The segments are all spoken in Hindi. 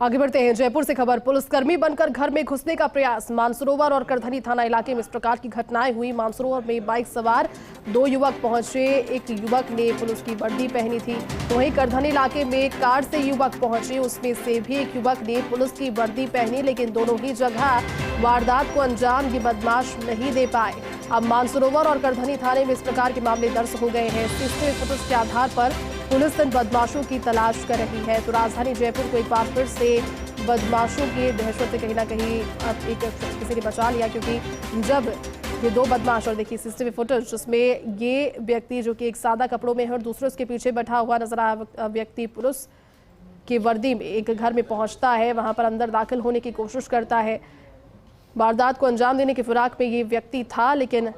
आगे बढ़ते हैं। जयपुर से खबर। पुलिसकर्मी बनकर घर में घुसने का प्रयास। मानसरोवर और करधनी थाना इलाके में इस प्रकार की घटनाएं हुई। मानसरोवर में बाइक सवार दो युवक पहुंचे। एक युवक ने पुलिस की वर्दी पहनी थी, तो वहीं करधनी इलाके में कार से युवक पहुंचे, उसमें से भी एक युवक ने पुलिस की वर्दी पहनी, लेकिन दोनों ही जगह वारदात को अंजाम ये बदमाश नहीं दे पाए। अब मानसरोवर और करधनी थाने में इस प्रकार के मामले दर्ज हो गए हैं। सीसीटीवी फुटेज के आधार पर पुलिस इन बदमाशों की तलाश कर रही है। तो राजधानी जयपुर को एक बार फिर से बदमाशों की दहशत से कहीं ना कहीं अब एक किसी ने बचा लिया, क्योंकि जब ये दो बदमाश, और देखिए सीसीटीवी फुटेज जिसमें ये व्यक्ति जो कि एक सादा कपड़ों में है और दूसरे उसके पीछे बैठा हुआ नजर आया व्यक्ति पुलिस की वर्दी में एक घर में पहुंचता है, वहां पर अंदर दाखिल होने की कोशिश करता है। वारदात को अंजाम देने की फिराक में ये व्यक्ति था, लेकिन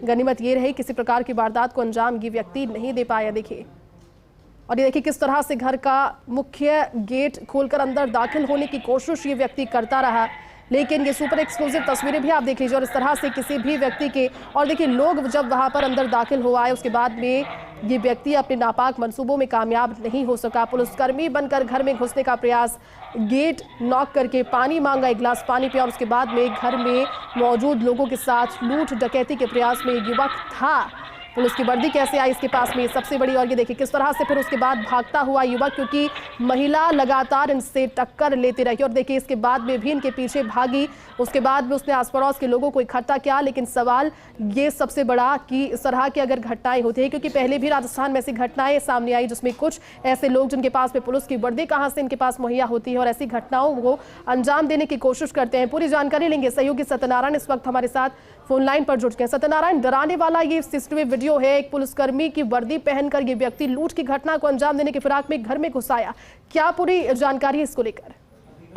गनीमत ये रही किसी प्रकार की वारदात को अंजाम ये व्यक्ति नहीं दे पाया। देखिए, और ये देखिए किस तरह से घर का मुख्य गेट खोलकर अंदर दाखिल होने की कोशिश ये व्यक्ति करता रहा, लेकिन ये सुपर एक्सक्लूसिव तस्वीरें भी आप देख लीजिए। और इस तरह से किसी भी व्यक्ति के, और देखिए लोग जब वहां पर अंदर दाखिल हुआ है उसके बाद में ये व्यक्ति अपने नापाक मंसूबों में कामयाब नहीं हो सका। पुलिसकर्मी बनकर घर में घुसने का प्रयास, गेट नॉक करके पानी मांगा, एक गिलास पानी पिया, और उसके बाद में घर में मौजूद लोगों के साथ लूट डकैती के प्रयास में एक युवक था। पुलिस की वर्दी कैसे आई इसके पास में, सबसे बड़ी। और ये देखिए किस तरह से फिर उसके बाद भागता हुआ युवक, क्योंकि महिला लगातार इनसे टक्कर लेती रही, और देखिए इसके बाद में भी इनके पीछे भागी। उसके बाद में उसने आस पड़ोस के लोगों को इकट्ठा किया, लेकिन सवाल ये सबसे बड़ा कि इस तरह की अगर घटनाएं होती है, क्योंकि पहले भी राजस्थान में ऐसी घटनाएं सामने आई जिसमें कुछ ऐसे लोग जिनके पास में पुलिस की वर्दी कहां से इनके पास मुहैया होती है और ऐसी घटनाओं को अंजाम देने की कोशिश करते हैं। पूरी जानकारी लेंगे। सहयोगी सत्यनारायण इस वक्त हमारे साथ फोन लाइन पर जुड़ गए। सत्यनारायण, डराने वाला ये सीसीटीवी वीडियो है, एक पुलिसकर्मी की वर्दी पहनकर ये व्यक्ति लूट की घटना को अंजाम देने की फिराक में घर में घुस आया। क्या पूरी जानकारी है इसको लेकर?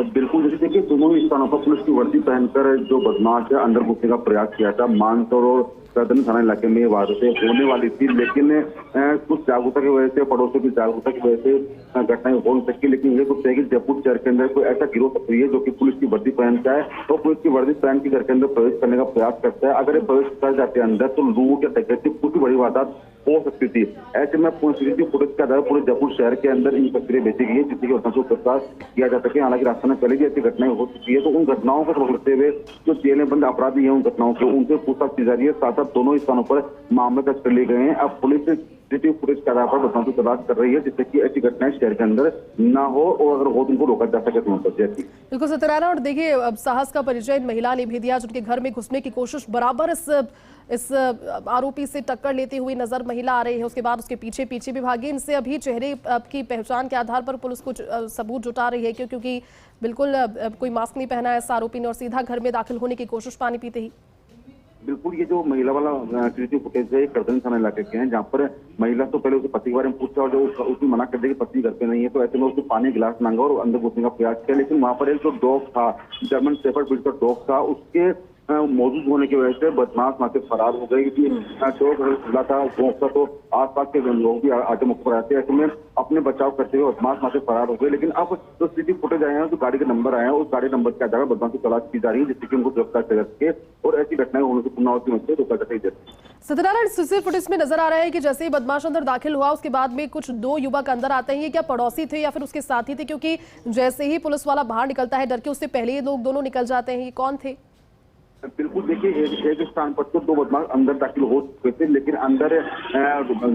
बिल्कुल, जैसे देखिए दोनों ही स्थानों पर पुलिस की वर्दी पहनकर जो बदमाश है अंदर घुसने का प्रयास किया था। मानसरोवर करधनी थाना इलाके में वारदातें होने वाली थी, लेकिन कुछ जागरूकता की वजह से, पड़ोसियों की जागरूकता की वजह से घटनाएं हो नहीं सकी। लेकिन ये कुछ है कि जयपुर शहर के अंदर कोई ऐसा गिरोह सक्रिय है जो कि पुलिस की वर्दी पहनता है और पुलिस की वर्दी पहन के घर के अंदर प्रवेश करने का प्रयास करता है। अगर ये प्रवेश कर जाते हैं अंदर तो लूट या डकैती कुछ बड़ी वारदात हो सकती थी। ऐसे में सीसीटीवी फुटेज के आधार पूरे जयपुर शहर के अंदर इन तस्वीरें भेजी गई है जिससे कि घटना को प्रकाश किया जा सके। हालांकि राजस्थान में पहले भी ऐसी घटनाएं हो चुकी है, तो उन घटनाओं को पकड़ते हुए जो जेल में बंद अपराधी है उन घटनाओं के उनसे पूछताछ की जा रही है। साथ साथ दोनों स्थानों पर मामले दर्ज कर लिए गए हैं। अब पुलिस सीसीटीवी फुटेज के आधार पर बदमाशों की तलाश कर रही है जिससे कि ऐसी घटनाएं शहर के अंदर ना हो, और अगर हो तो उनको रोका जा सके। बिल्कुल सत्यनारायण, और देखिए अब साहस का परिचय महिला ने भी दिया जिनके घर में घुसने की कोशिश बराबर इस आरोपी से टक्कर लेती हुई नजर महिला आ रही है। उसके बाद उसके पीछे पीछे भी भागी। इनसे अभी चेहरे की पहचान के आधार पर पुलिस कुछ सबूत जुटा रही है, क्योंकि बिल्कुल कोई मास्क नहीं पहना है इस आरोपी ने, और सीधा घर में दाखिल होने की कोशिश पानी पीते ही। बिल्कुल, ये जो महिला वाला सीसीटीवी फुटेज है करधनी थाना इलाके के हैं, जहाँ पर महिला तो पहले उसके पति के बारे में पूछा और जो उसने मना कर दिया कि पति घर पे नहीं है, तो ऐसे में उसको पानी गिलास मांगा और अंदर घुसने का प्रयास किया। लेकिन वहां पर एक जो डॉग था, जर्मन शेफर्ड ब्रीड का डॉग था, उसके मौजूद होने की वजह से बदमाश वहां से फरार हो गए। खुला था भौंकता तो आसपास के लोग भी आगे मुख पर आते, ऐसे में अपने बचाव करते हुए बदमाश वहां से फरार हो गए। लेकिन अब जो सीसीटीवी फुटेज आए हैं, जो गाड़ी के नंबर आए हैं, उस गाड़ी नंबर के आधार पर बदमाश की तलाश की जा रही है जिससे कि उनको गिरफ्तार कर सके और ऐसी घटनाएं होने से पुनरावृत्ति मत रोका जा सके। सत्यनारायण, सीसीटीवी फुटेज में नजर आ रहा है कि जैसे ही बदमाश अंदर दाखिल हुआ उसके बाद में कुछ दो युवक अंदर आते हैं। ये क्या पड़ोसी थे या फिर उसके साथी थे? क्योंकि जैसे ही पुलिस वाला बाहर निकलता है डर के, उससे पहले ये लोग दोनों निकल जाते हैं। ये कौन थे? बिल्कुल, देखिए एक स्थान पर तो दो बदमाश अंदर दाखिल हो चुके थे, लेकिन अंदर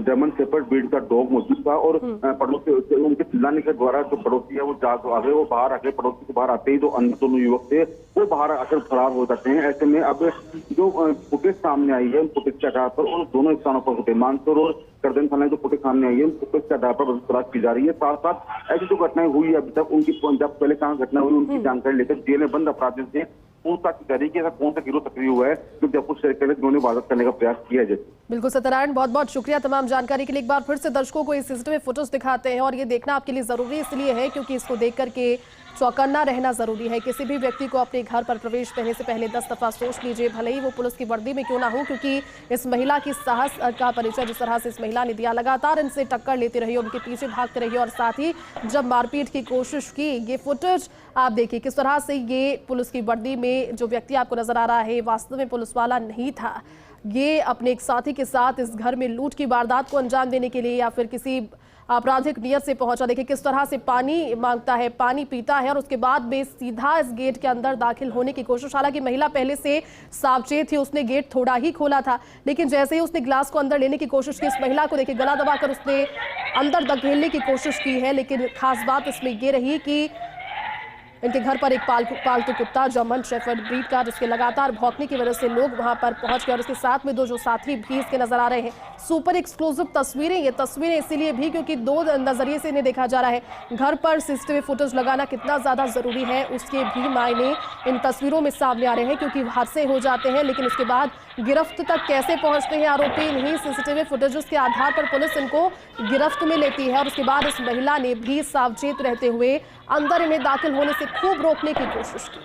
जर्मन शेफर्ड ब्रीड का डॉग मौजूद था और पड़ोसी उनके चिल्लाने के द्वारा जो पड़ोसी है वो जाग आ गए, वो बाहर आके पड़ोसी के बाहर आते ही जो अन्य दोनों युवक थे वो बाहर आकर फरार हो जाते हैं। ऐसे में अब जो फुटेज सामने आई है उन फुटेज के आधार पर उन दोनों स्थानों पर होते मानसरोवर और करधनी थाना जो फुटेज सामने आई है उन फुटेज के आधार पर तलाश की जा रही है। साथ साथ ऐसी जो घटनाएं हुई अभी तक उनकी, जब पहले कहाँ घटना हुई उनकी जानकारी लेकर जेल में बंद अपराधियों से पूछताछ की जा रही है कि ऐसा कौन सा गिरोह सक्रिय हुआ है जो जयपुर शहर के जिन्होंने वारदात करने का प्रयास किया है। बिल्कुल सत्यनारायण, बहुत बहुत शुक्रिया तमाम जानकारी के लिए। एक बार फिर से दर्शकों को ये सीसीटीवी फुटेज दिखाते हैं, और ये देखना आपके लिए जरूरी इसलिए है क्योंकि इसको देख करके चौकन्ना रहना जरूरी है। किसी भी व्यक्ति को अपने घर पर प्रवेश करने से पहले 10 दफा सोच लीजिए, भले ही वो पुलिस की वर्दी में क्यों ना हो, क्योंकि इस महिला की साहस का परिचय जिस तरह से इस महिला ने दिया, लगातार इनसे टक्कर लेती रही, उनके पीछे भागते रही, और साथ ही जब मारपीट की कोशिश की। ये फुटेज आप देखिए किस तरह से ये पुलिस की वर्दी में जो व्यक्ति आपको नजर आ रहा है वास्तव में पुलिस वाला नहीं था। ये अपने एक साथी के साथ इस घर में लूट की वारदात को अंजाम देने के लिए या फिर किसी आपराधिक नियत से पहुंचा। देखिए किस तरह से पानी मांगता है, पानी पीता है और उसके बाद में सीधा इस गेट के अंदर दाखिल होने की कोशिश। हालांकि महिला पहले से सावचेत थी, उसने गेट थोड़ा ही खोला था, लेकिन जैसे ही उसने ग्लास को अंदर लेने की कोशिश की, इस महिला को देखिए गला दबाकर उसने अंदर धकेलने की कोशिश की है। लेकिन खास बात इसमें यह रही कि इनके घर पर एक पालतू कुत्ता जर्मन शेफर्ड ब्रीड का, जिसके लगातार भौंकने की वजह से लोग वहां पर पहुंच गए और इसके साथ में दो जो साथी भी इसके नजर आ रहे हैं। सुपर एक्सक्लूसिव तस्वीरें, ये तस्वीरें इसीलिए भी क्योंकि दो नजरिए से इन्हें देखा जा रहा है। घर पर सीसीटीवी फुटेज लगाना कितना ज्यादा जरूरी है उसके भी मायने इन तस्वीरों में सामने आ रहे हैं, क्योंकि हादसे हो जाते हैं लेकिन उसके बाद गिरफ्त तक कैसे पहुंचते हैं आरोपी, इन्हीं सीसीटीवी फुटेजेस के आधार पर पुलिस इनको गिरफ्त में लेती है। और उसके बाद इस महिला ने भी सावचेत रहते हुए अंदर इन्हें दाखिल होने से खूब रोकने की कोशिश की।